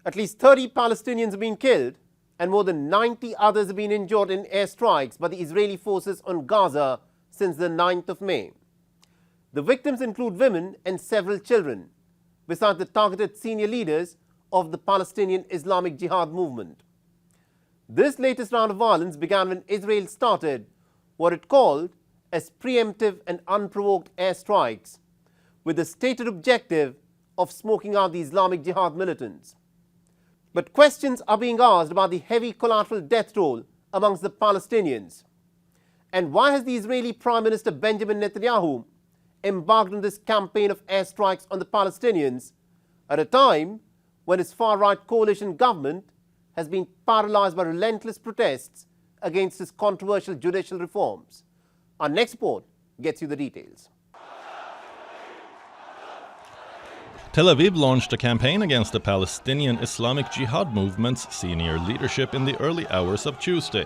At least 30 Palestinians have been killed and more than 90 others have been injured in airstrikes by the Israeli forces on Gaza since the 9th of May. The victims include women and several children, besides the targeted senior leaders of the Palestinian Islamic Jihad movement. This latest round of violence began when Israel started what it called as pre-emptive and unprovoked airstrikes, with the stated objective of smoking out the Islamic Jihad militants. But questions are being asked about the heavy collateral death toll amongst the Palestinians. And why has the Israeli Prime Minister Benjamin Netanyahu embarked on this campaign of airstrikes on the Palestinians at a time when his far-right coalition government has been paralyzed by relentless protests against his controversial judicial reforms? Our next report gets you the details. Tel Aviv launched a campaign against the Palestinian Islamic Jihad movement's senior leadership in the early hours of Tuesday.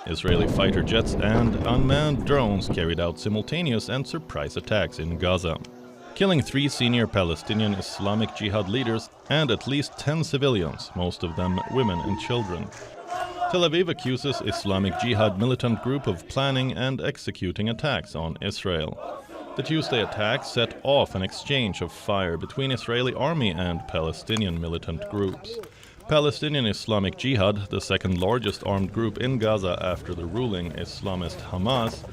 Israeli fighter jets and unmanned drones carried out simultaneous and surprise attacks in Gaza, killing 3 senior Palestinian Islamic Jihad leaders and at least 10 civilians, most of them women and children. Tel Aviv accuses Islamic Jihad militant group of planning and executing attacks on Israel. The Tuesday attack set off an exchange of fire between Israeli army and Palestinian militant groups. Palestinian Islamic Jihad, the second largest armed group in Gaza after the ruling Islamist Hamas,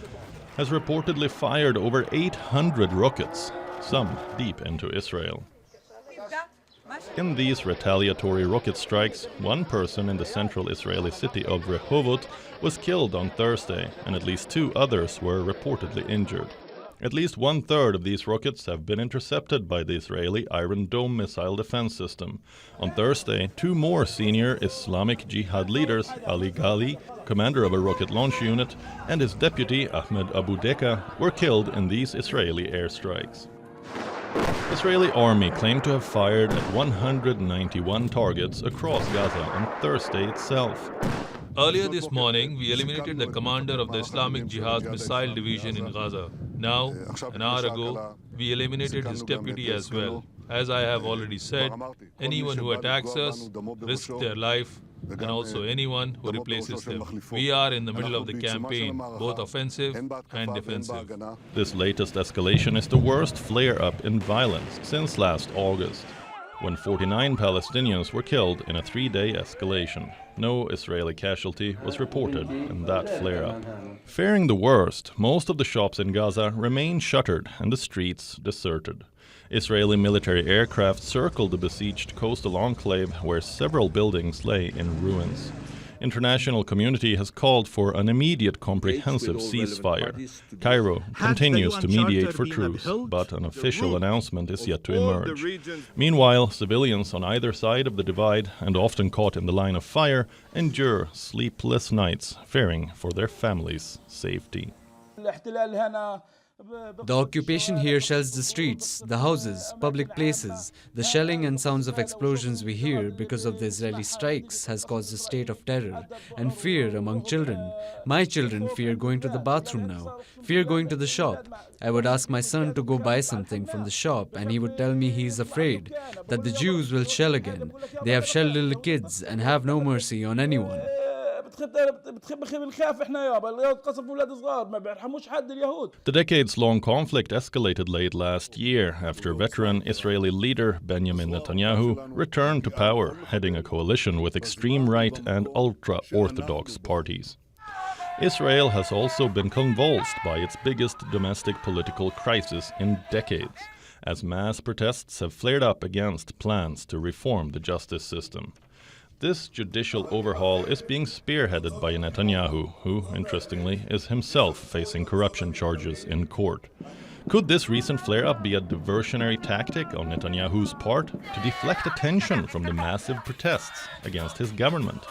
has reportedly fired over 800 rockets, some deep into Israel. In these retaliatory rocket strikes, one person in the central Israeli city of Rehovot was killed on Thursday, and at least 2 others were reportedly injured. At least 1/3 of these rockets have been intercepted by the Israeli Iron Dome missile defense system. On Thursday, 2 more senior Islamic Jihad leaders, Ali Ghali, commander of a rocket launch unit, and his deputy Ahmed Abu Deka, were killed in these Israeli airstrikes. Israeli army claimed to have fired at 191 targets across Gaza on Thursday itself. Earlier this morning, we eliminated the commander of the Islamic Jihad missile division in Gaza. Now, an hour ago, we eliminated his deputy as well. As I have already said, anyone who attacks us risks their life, and also anyone who replaces them. We are in the middle of the campaign, both offensive and defensive. This latest escalation is the worst flare-up in violence since last August, when 49 Palestinians were killed in a 3-day escalation. No Israeli casualty was reported in that flare-up. Fearing the worst, most of the shops in Gaza remain shuttered and the streets deserted. Israeli military aircraft circled the besieged coastal enclave where several buildings lay in ruins. International community has called for an immediate comprehensive ceasefire. Cairo continues to mediate for truce, but an official announcement is yet to emerge. Meanwhile, civilians on either side of the divide, and often caught in the line of fire, endure sleepless nights, fearing for their families' safety. The occupation here shells the streets, the houses, public places. The shelling and sounds of explosions we hear because of the Israeli strikes has caused a state of terror and fear among children. My children fear going to the bathroom now, fear going to the shop. I would ask my son to go buy something from the shop and he would tell me he is afraid that the Jews will shell again. They have shelled little kids and have no mercy on anyone. The decades-long conflict escalated late last year after veteran Israeli leader Benjamin Netanyahu returned to power, heading a coalition with extreme right and ultra-Orthodox parties. Israel has also been convulsed by its biggest domestic political crisis in decades, as mass protests have flared up against plans to reform the justice system. This judicial overhaul is being spearheaded by Netanyahu, who, interestingly, is himself facing corruption charges in court. Could this recent flare-up be a diversionary tactic on Netanyahu's part to deflect attention from the massive protests against his government?